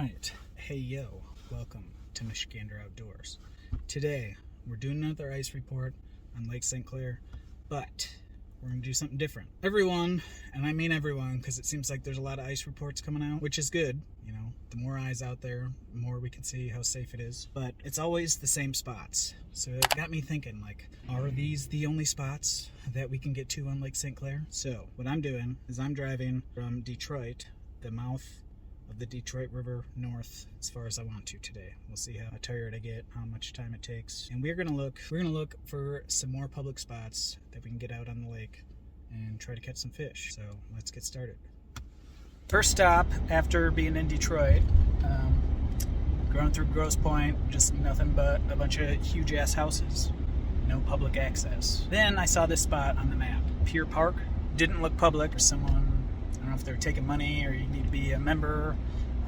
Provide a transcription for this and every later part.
Alright, hey yo, welcome to Michigander Outdoors. Today, we're doing another ice report on Lake St Clair, but we're going to do something different. Everyone, and I mean everyone, because it seems like there's a lot of ice reports coming out, which is good. You know, the more eyes out there, the more we can see how safe it is. But it's always the same spots. So it got me thinking, like, are these the only spots that we can get to on Lake St Clair? So what I'm doing is I'm driving from Detroit, the mouth of the Detroit River north as far as I want to today. We'll see how tired I get, how much time it takes. And we're gonna look for some more public spots that we can get out on the lake and try to catch some fish. So let's get started. First stop after being in Detroit, going through Grosse Pointe, just nothing but a bunch of huge ass houses, no public access. Then I saw this spot on the map, Pier Park. Didn't look public, or someone, I don't know if they're taking money or you need to be a member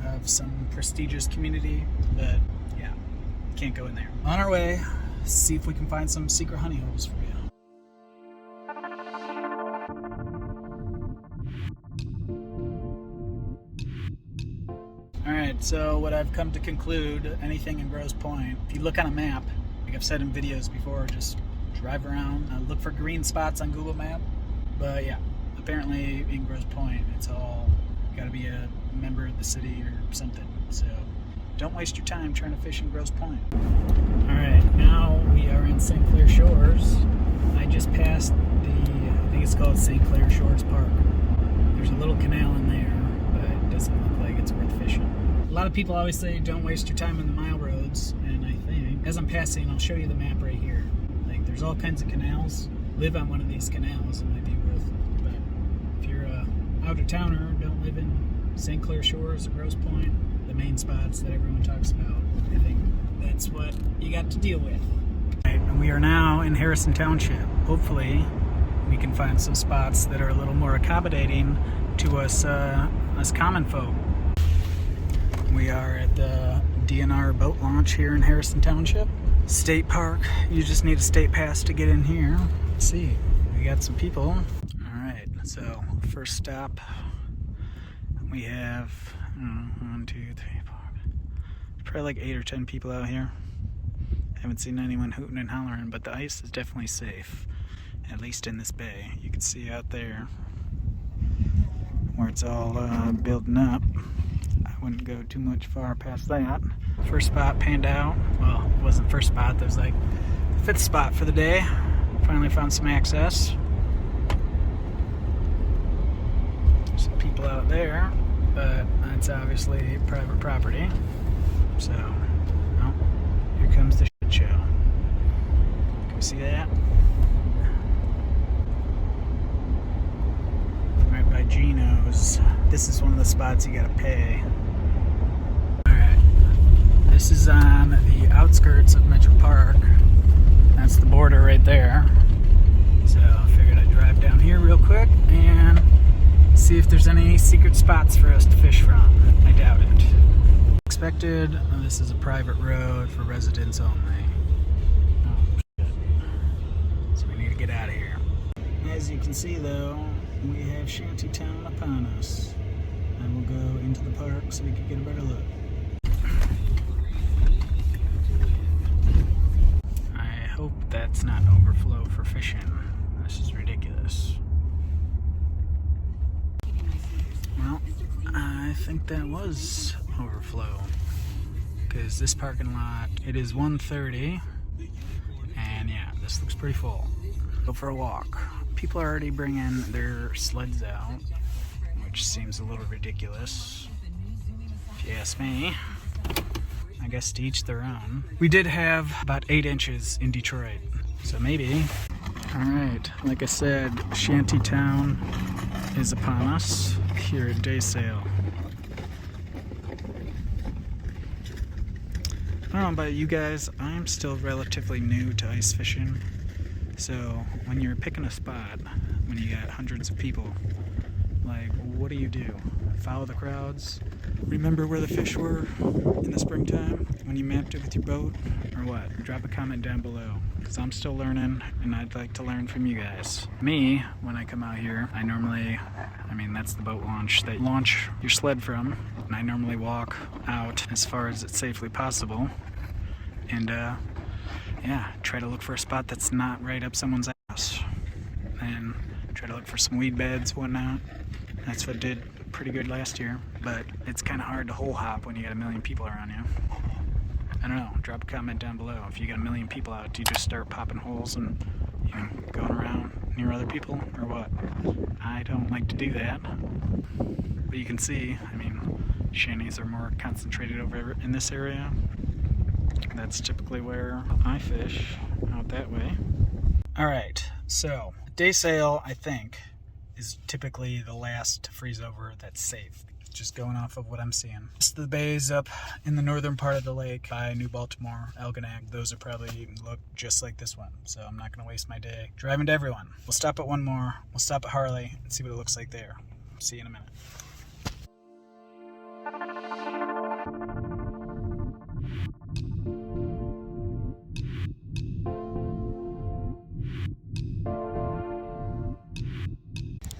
of some prestigious community, but yeah, can't go in there. On our way, see if we can find some secret honey holes for you. Alright, so what I've come to conclude, anything in Grosse Pointe, if you look on a map, like I've said in videos before, just drive around, look for green spots on Google Map, but yeah. Apparently in Grosse Pointe, it's all gotta be a member of the city or something. So don't waste your time trying to fish in Grosse Pointe. Alright, now we are in St. Clair Shores. I just passed I think it's called St. Clair Shores Park. There's a little canal in there, but it doesn't look like it's worth fishing. A lot of people always say don't waste your time on the mile roads, and I think, as I'm passing, I'll show you the map right here. Like, there's all kinds of canals. Live on one of these canals, it might be worth it. If you're a out-of-towner, don't live in St. Clair Shores or Grosse Pointe, the main spots that everyone talks about, I think that's what you got to deal with. Right, we are now in Harrison Township. Hopefully, we can find some spots that are a little more accommodating to us common folk. We are at the DNR boat launch here in Harrison Township. State park, you just need a state pass to get in here. Let's see, we got some people. So, first stop, we have 1, 2, 3, 4, probably like 8 or 10 people out here. Haven't seen anyone hooting and hollering, but the ice is definitely safe, at least in this bay. You can see out there where it's all building up. I wouldn't go too much far past that. First spot panned out. Well, it wasn't first spot, that was like the 5th spot for the day. Finally found some access. Some people out there, but that's obviously private property. So, oh, here comes the shit show. Can we see that? Right by Gino's. This is one of the spots you gotta pay. Alright, this is on the outskirts of Metro Park. That's the border right there. So I figured I'd drive down here real quick and see if there's any secret spots for us to fish from. I doubt it. Expected, this is a private road for residents only. Oh, shit. So we need to get out of here. As you can see though, we have Shantytown upon us. And we'll go into the park so we can get a better look. I hope that's not overflow for fishing. This is ridiculous. Well, I think that was overflow, because this parking lot, it is 1:30, and yeah, this looks pretty full. Go for a walk. People are already bringing their sleds out, which seems a little ridiculous, if you ask me. I guess to each their own. We did have about 8 inches in Detroit, so maybe. Alright, like I said, Shantytown is upon us here at Day Sail. I don't know about you guys, I'm still relatively new to ice fishing. So when you're picking a spot, when you got hundreds of people, like, what do? Follow the crowds? Remember where the fish were in the springtime when you mapped it with your boat, or what? Drop a comment down below, because I'm still learning and I'd like to learn from you guys. Me, when I come out here, that's the boat launch that you launch your sled from, and I normally walk out as far as it's safely possible and try to look for a spot that's not right up someone's ass and try to look for some weed beds, whatnot. That's what did pretty good last year, but it's kind of hard to hole hop when you got a million people around you. I don't know, drop a comment down below. If you got a million people out, do you just start popping holes and going around near other people, or what? I don't like to do that. But you can see, shanties are more concentrated over in this area. That's typically where I fish, out that way. Alright, so day sail, I think, is typically the last to freeze over that's safe. Just going off of what I'm seeing. The bays up in the northern part of the lake by New Baltimore, Algonac, those are probably look just like this one. So I'm not gonna waste my day driving to everyone. We'll stop at one more. We'll stop at Harley and see what it looks like there. See you in a minute.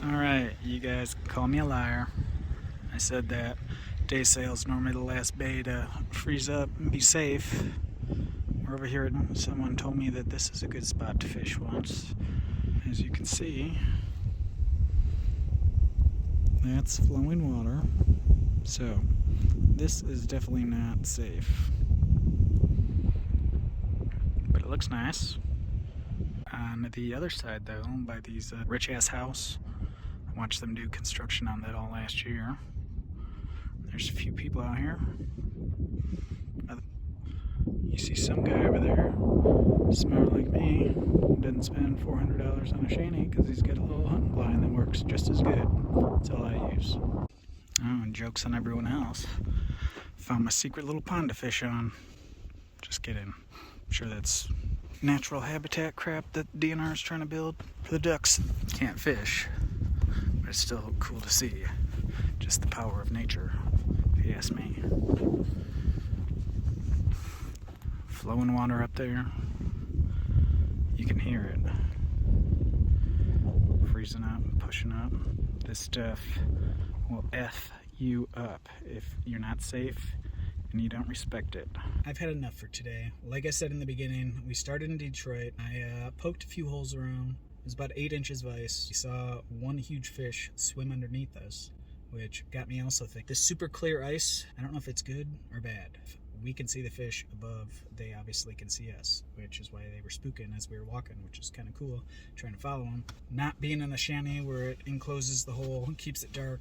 Alright, you guys can call me a liar. I said that day sail is normally the last bay to freeze up and be safe. We're over here, someone told me that this is a good spot to fish once. As you can see, that's flowing water. So, this is definitely not safe. But it looks nice. On the other side though, by these rich ass house, I watched them do construction on that all last year. There's a few people out here. You see some guy over there, smart like me, doesn't spend $400 on a shanty because he's got a little hunting blind that works just as good. That's all I use. Oh, and jokes on everyone else. Found my secret little pond to fish on. Just kidding. I'm sure that's natural habitat crap that DNR is trying to build for the ducks. Can't fish, but it's still cool to see. Just the power of nature, if you ask me. Flowing water up there. You can hear it. Freezing up, pushing up. This stuff will F you up if you're not safe and you don't respect it. I've had enough for today. Like I said in the beginning, we started in Detroit. I poked a few holes around. It was about 8 inches of ice. We saw one huge fish swim underneath us, which got me also thinking. This super clear ice, I don't know if it's good or bad. If we can see the fish above, they obviously can see us, which is why they were spooking as we were walking, which is kind of cool, trying to follow them. Not being in the shanty where it encloses the hole, keeps it dark,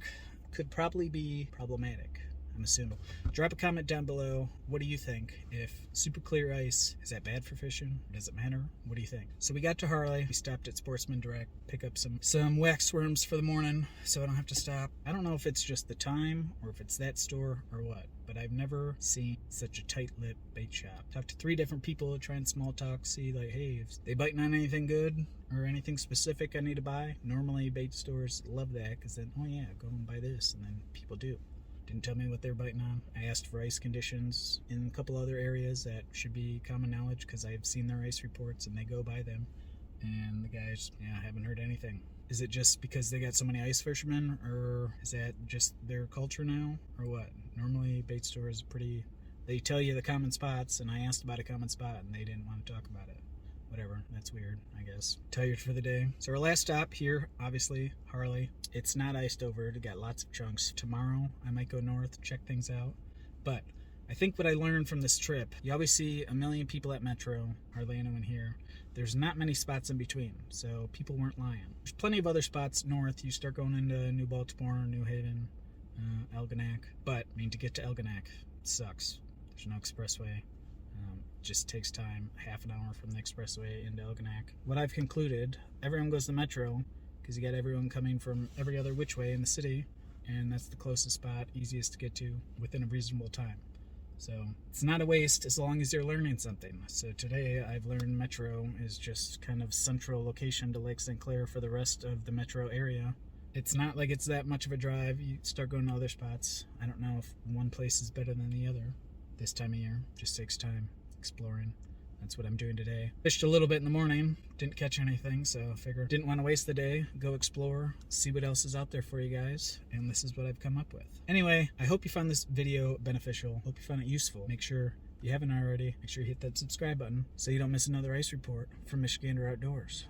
could probably be problematic, I'm assuming. Drop a comment down below. What do you think? If super clear ice, is that bad for fishing? Does it matter? What do you think? So we got to Harley. We stopped at Sportsman Direct, pick up some wax worms for the morning so I don't have to stop. I don't know if it's just the time or if it's that store or what, but I've never seen such a tight-lipped bait shop. Talked to 3 different people trying small talk, see like, hey, if they biting on anything good or anything specific I need to buy. Normally bait stores love that because then, oh yeah, go and buy this, and then people do. Didn't tell me what they're biting on. I asked for ice conditions in a couple other areas that should be common knowledge because I've seen their ice reports and they go by them. And the guys, I haven't heard anything. Is it just because they got so many ice fishermen, or is that just their culture now, or what? Normally bait stores they tell you the common spots, and I asked about a common spot and they didn't want to talk about it. Whatever, that's weird, I guess. Tired for the day. So our last stop here, obviously, Harley. It's not iced over, it got lots of chunks. Tomorrow, I might go north, check things out. But I think what I learned from this trip, you always see a million people at Metro, hardly anyone here. There's not many spots in between, so people weren't lying. There's plenty of other spots north. You start going into New Baltimore, New Haven, Algonac. But, to get to Algonac, it sucks. There's no expressway. Just takes time, half an hour from the expressway into Algonac. What I've concluded, everyone goes to Metro because you got everyone coming from every other which way in the city, and that's the closest spot, easiest to get to within a reasonable time. So it's not a waste as long as you're learning something. So today I've learned Metro is just kind of central location to Lake St Clair for the rest of the Metro area, It's not like it's that much of a drive. You start going to other spots. I don't know if one place is better than the other this time of year. Just takes time exploring. That's what I'm doing today. Fished a little bit in the morning, didn't catch anything, so I figured didn't want to waste the day, go explore, see what else is out there for you guys, and this is what I've come up with. Anyway, I hope you found this video beneficial. Hope you found it useful. Make sure, if you haven't already, make sure you hit that subscribe button so you don't miss another ice report from Michigander Outdoors.